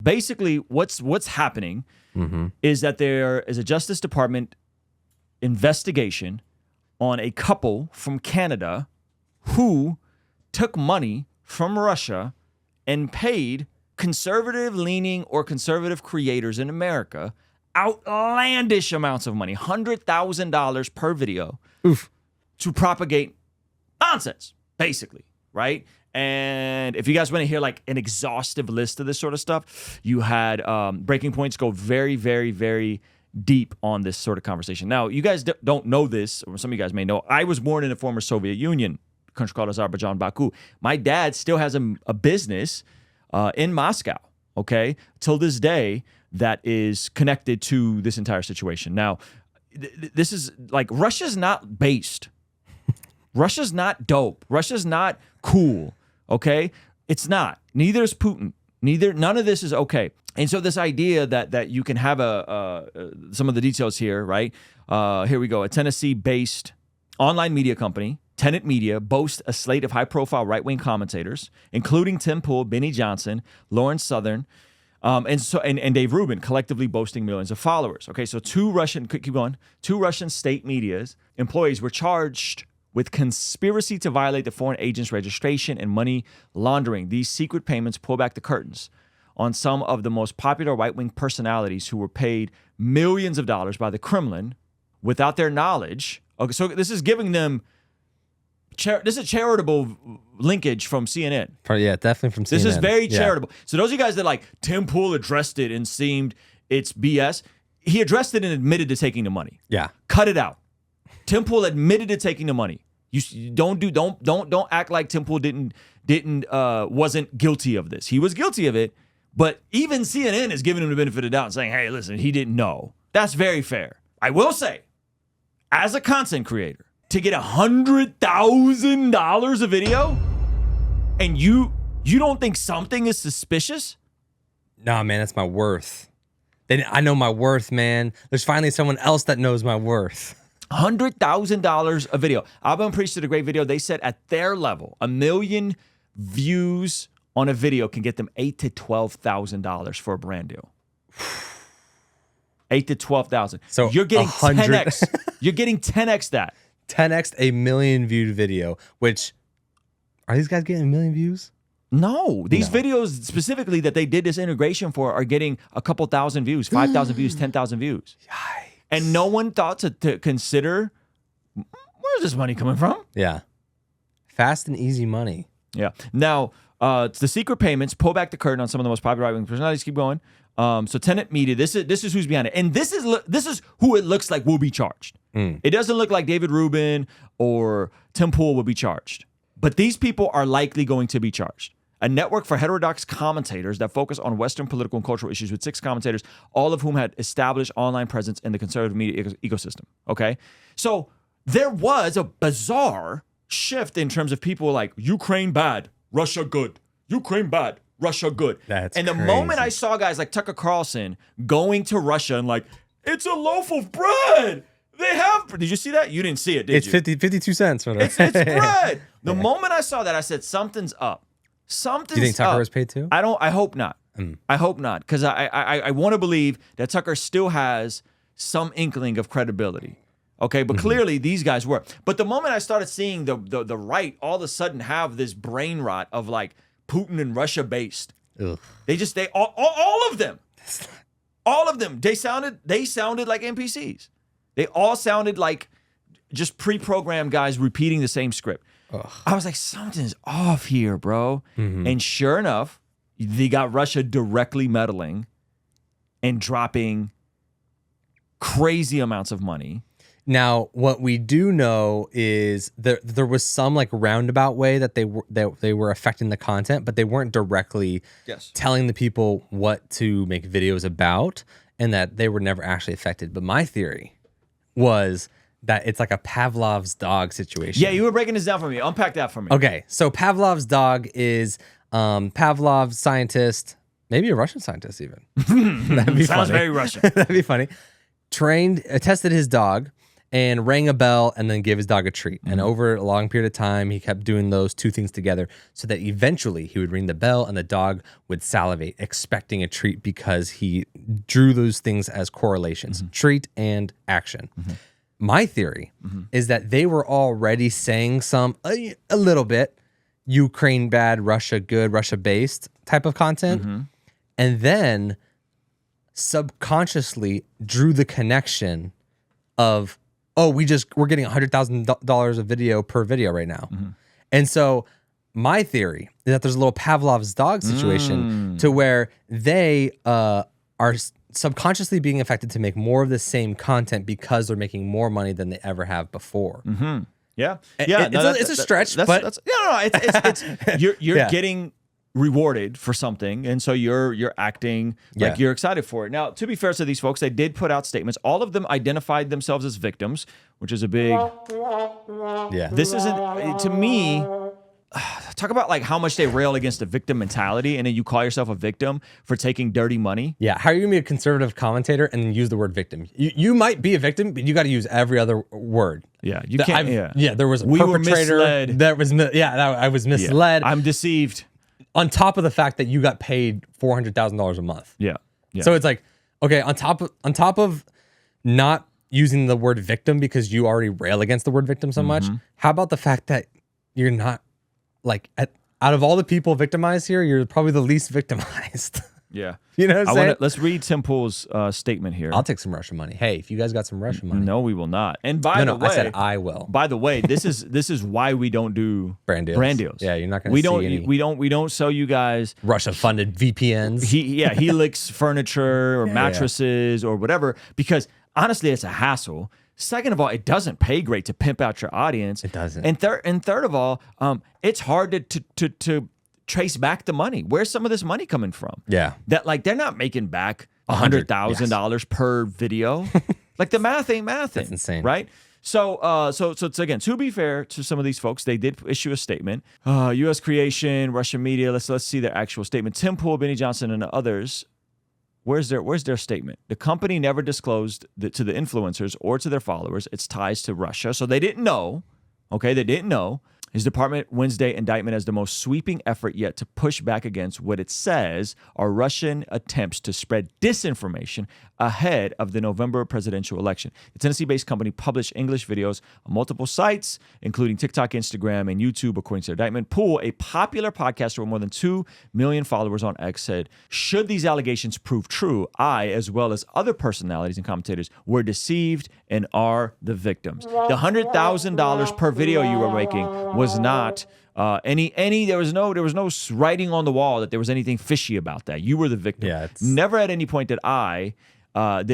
Basically, what's happening is that there is a Justice Department investigation on a couple from Canada who took money from Russia and paid conservative-leaning or conservative creators in America outlandish amounts of money, $100,000 per video, to propagate nonsense, basically, right? And if you guys want to hear like an exhaustive list of this sort of stuff, you had Breaking Points go very, very, very deep on this sort of conversation. Now, you guys don't know this, or some of you guys may know, I was born in the former Soviet Union, a country called Azerbaijan, Baku. My dad still has a business in Moscow, okay, till this day, that is connected to this entire situation. Now, this is like, Russia's not based. Russia's not dope. Russia's not cool, okay? It's not. Neither is Putin. None of this is okay. And so this idea that you can have some of the details here, right? Here we go. A Tennessee-based online media company, Tenet Media, boasts a slate of high-profile right-wing commentators, including Tim Pool, Benny Johnson, Lawrence Southern, and Dave Rubin, collectively boasting millions of followers. Okay, so two Russian state media's employees were charged with conspiracy to violate the foreign agent's registration and money laundering. These secret payments pull back the curtains on some of the most popular right-wing personalities who were paid millions of dollars by the Kremlin without their knowledge. Okay, so this is giving them this is a charitable linkage from CNN. Yeah, definitely from CNN. This is very charitable. So those of you guys that like, Tim Pool addressed it and seemed it's BS, he addressed it and admitted to taking the money. Yeah. Cut it out. Tim Pool admitted to taking the money. You don't act like Tim Pool wasn't guilty of this. He was guilty of it, but even CNN is giving him the benefit of the doubt and saying, hey, listen, he didn't know. That's very fair. I will say, as a content creator, to get $100,000 a video and you don't think something is suspicious? Nah, man, that's my worth. I know my worth, man. There's finally someone else that knows my worth. $100,000 a video. Alban Priest did a great video. They said at their level, 1 million views on a video can get them $8,000 to $12,000 for a brand deal. $8,000 to $12,000. So you're getting 10x. You're getting 10x that. 10x a million viewed video. Which, are these guys getting 1 million views? No, these videos specifically that they did this integration for are getting a couple thousand views, 5,000 views, 10,000 views. Yikes. And no one thought to consider, where's this money coming from? Yeah. Fast and easy money. Yeah. Now, the secret payments pull back the curtain on some of the most popular right-wing personalities. Keep going. So Tenet Media, this is who's behind it. And this is who it looks like will be charged. It doesn't look like David Rubin or Tim Pool will be charged. But these people are likely going to be charged. A network for heterodox commentators that focus on Western political and cultural issues with 6 commentators, all of whom had established online presence in the conservative media ecosystem. Okay? So there was a bizarre shift in terms of people like, Ukraine bad, Russia good. Ukraine bad, Russia good. That's and the crazy. moment I saw guys like Tucker Carlson going to Russia and like, it's a loaf of bread. They have. Did you see that? You didn't see it, did you? It's 52 cents. It's bread. The moment I saw that, I said, something's up. Something's up. Do you think Tucker was paid too? I hope not. I hope not, because I want to believe that Tucker still has some inkling of credibility. Okay, but clearly these guys were. But the moment I started seeing the right all of a sudden have this brain rot of like Putin and Russia based, all of them, they sounded like NPCs. They all sounded like just pre-programmed guys repeating the same script. Ugh. I was like, something's off here, bro. And sure enough, they got Russia directly meddling and dropping crazy amounts of money. Now, what we do know is there was some like roundabout way that they were affecting the content, but they weren't directly telling the people what to make videos about, and that they were never actually affected. But my theory was that it's like a Pavlov's dog situation. Yeah, you were breaking this down for me. Unpack that for me. Okay, so Pavlov's dog is Pavlov's scientist, maybe a Russian scientist even. That'd be Sounds funny. very Russian. That'd be funny. Tested his dog, and rang a bell and then gave his dog a treat. And over a long period of time, he kept doing those two things together so that eventually he would ring the bell and the dog would salivate, expecting a treat because he drew those things as correlations, treat and action. My theory is that they were already saying a little bit Ukraine bad, Russia good, Russia based type of content. And then subconsciously drew the connection of, oh, we're getting $100,000 a video per video right now. And so my theory is that there's a little Pavlov's dog situation to where they are subconsciously being affected to make more of the same content because they're making more money than they ever have before. Yeah. It's a stretch, but you're getting rewarded for something, and so you're acting like you're excited for it. Now, to be fair to these folks, they did put out statements. All of them identified themselves as victims, which is a big. This isn't, to me. Talk about like how much they rail against the victim mentality, and then you call yourself a victim for taking dirty money. Yeah, how are you gonna be a conservative commentator and then use the word victim? You might be a victim, but you got to use every other word. Yeah, you can't. There was a perpetrator. I was misled. I'm deceived. On top of the fact that you got paid $400,000 a month. Yeah. So it's like, okay, on top of not using the word victim because you already rail against the word victim so much, how about the fact that you're not like out of all the people victimized here, you're probably the least victimized. Yeah. You know what I'm saying? Let's read Tim Pool's statement here. I'll take some Russian money. Hey, if you guys got some Russian money. No, we will not. And by the way, I said I will. By the way, this is why we don't do brand deals. Yeah, you're not going to see any. We don't sell you guys Russia funded VPNs. Helix furniture or mattresses or whatever, because honestly, it's a hassle. Second of all, it doesn't pay great to pimp out your audience. It doesn't. And third of all, it's hard to trace back the money. Where's some of this money coming from? Yeah. That like they're not making back $100,000 per video. Like the math ain't mathing. That's insane. Right? So it's again, to be fair to some of these folks, they did issue a statement. US creation, Russian media. Let's see their actual statement. Tim Pool, Benny Johnson, and others. Where's their statement? The company never disclosed to the influencers or to their followers its ties to Russia. So they didn't know. Okay, they didn't know. His department Wednesday indictment as the most sweeping effort yet to push back against what it says are Russian attempts to spread disinformation ahead of the November presidential election. The Tennessee-based company published English videos on multiple sites, including TikTok, Instagram, and YouTube, according to their indictment. Pool, a popular podcaster with more than 2 million followers on X, said, should these allegations prove true, I, as well as other personalities and commentators, were deceived and are the victims. The $100,000 per video you were making was not there was no writing on the wall that there was anything fishy about that. You were the victim. Yeah, never at any point did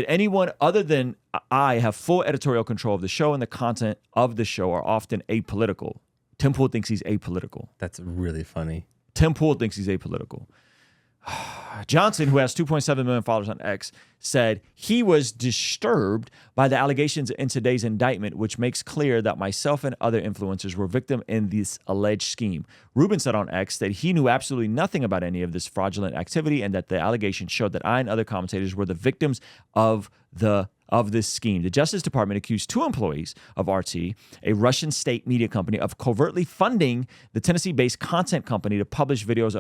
anyone other than I have full editorial control of the show, and the content of the show are often apolitical. Tim Pool thinks he's apolitical. That's really funny. Tim Pool thinks he's apolitical. Johnson, who has 2.7 million followers on X, said he was disturbed by the allegations in today's indictment, which makes clear that myself and other influencers were victim in this alleged scheme. Rubin said on X that he knew absolutely nothing about any of this fraudulent activity and that the allegations showed that I and other commentators were the victims of this scheme. The Justice Department accused 2 employees of RT, a Russian state media company, of covertly funding the Tennessee-based content company to publish videos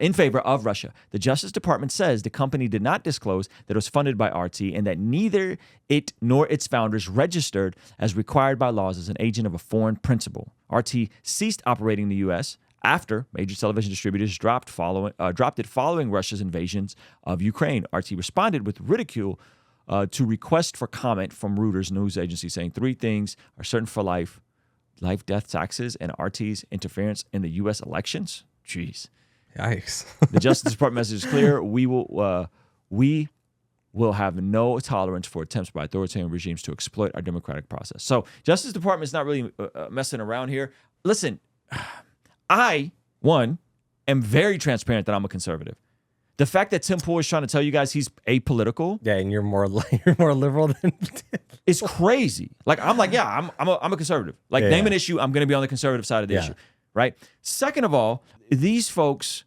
in favor of Russia. The Justice Department says the company did not disclose that it was funded by RT and that neither it nor its founders registered as required by laws as an agent of a foreign principal. RT ceased operating in the U.S. after major television distributors dropped it following Russia's invasions of Ukraine. RT responded with ridicule to request for comment from Reuters news agency, saying 3 things are certain for life, death, taxes, and RT's interference in the U.S. elections. Jeez. Yikes. The Justice Department message is clear. We will have no tolerance for attempts by authoritarian regimes to exploit our democratic process. So Justice Department is not really messing around here. Listen, I am very transparent that I'm a conservative. The fact that Tim Pool is trying to tell you guys he's apolitical. Yeah, and you're more liberal than it's crazy. Like I'm a conservative. Like name an issue, I'm going to be on the conservative side of the issue. Right? Second of all, these folks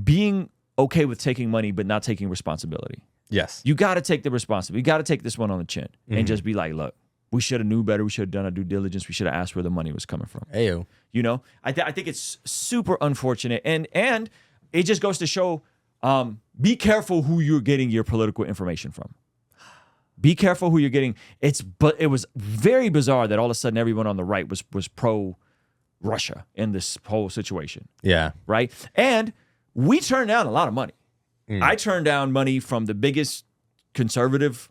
being okay with taking money but not taking responsibility. Yes. You got to take the responsibility. You got to take this one on the chin and just be like, look, we should have knew better. We should have done our due diligence. We should have asked where the money was coming from. Ayo. You know, I think it's super unfortunate. And it just goes to show, be careful who you're getting your political information from. Be careful who you're getting. But it was very bizarre that all of a sudden everyone on the right was pro Russia in this whole situation. Yeah. Right. And we turned down a lot of money. I turned down money from the biggest conservative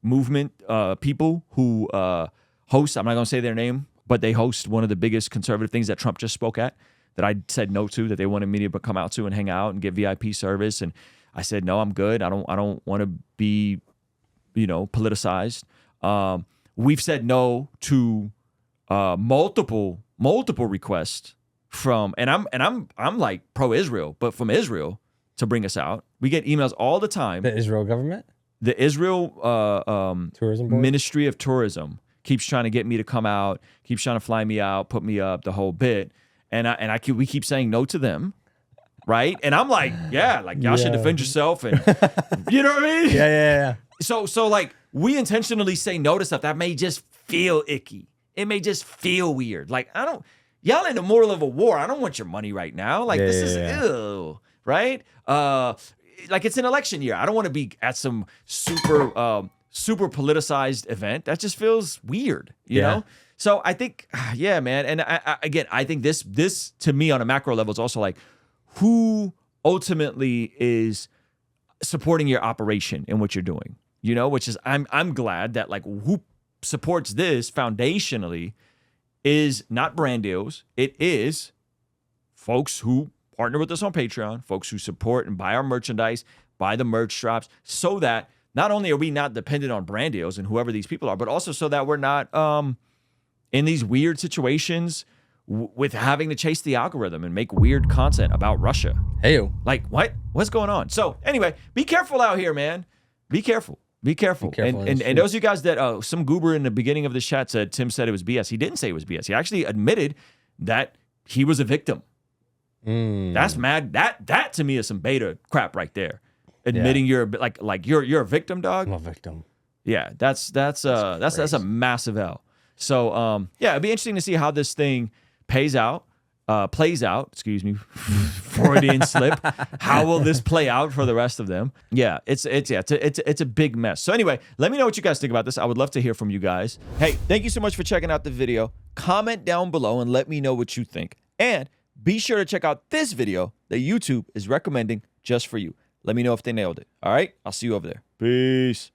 movement people who host, I'm not going to say their name, but they host one of the biggest conservative things that Trump just spoke at, that I said no to, that they wanted me to come out to and hang out and get VIP service. And I said, no, I'm good. I don't want to be, politicized. We've said no to multiple requests from, and I'm like pro-Israel, but from Israel to bring us out. We get emails all the time. The Israel government? The Israel Tourism Board? Ministry of Tourism keeps trying to get me to come out, keeps trying to fly me out, put me up, the whole bit. And we keep saying no to them, right? And I'm like, y'all should defend yourself, and you know what I mean? Yeah. So like, we intentionally say no to stuff that may just feel icky. It may just feel weird. Like, y'all in the middle of a war. I don't want your money right now. Like, this is ew, right? Like, it's an election year. I don't want to be at some super politicized event. That just feels weird, you know? So I think, man. And I think this to me on a macro level is also like, who ultimately is supporting your operation and what you're doing, which is, I'm glad that like who supports this foundationally is not brand deals. It is folks who partner with us on Patreon, folks who support and buy our merchandise, buy the merch drops, so that not only are we not dependent on brand deals and whoever these people are, but also so that we're not in these weird situations with having to chase the algorithm and make weird content about Russia. Hey, like what? What's going on? So anyway, be careful out here, man. Be careful. Be careful. And those of you guys that some goober in the beginning of this chat said Tim said it was BS. He didn't say it was BS. He actually admitted that he was a victim. That's mad. That to me is some beta crap right there. Admitting you're like you're a victim, dog. I'm a victim. Yeah, that's a massive L. So it'd be interesting to see how this thing plays out. Excuse me, Freudian slip. How will this play out for the rest of them? Yeah, it's a big mess. So anyway, let me know what you guys think about this. I would love to hear from you guys. Hey, thank you so much for checking out the video. Comment down below and let me know what you think. And be sure to check out this video that YouTube is recommending just for you. Let me know if they nailed it. All right, I'll see you over there. Peace.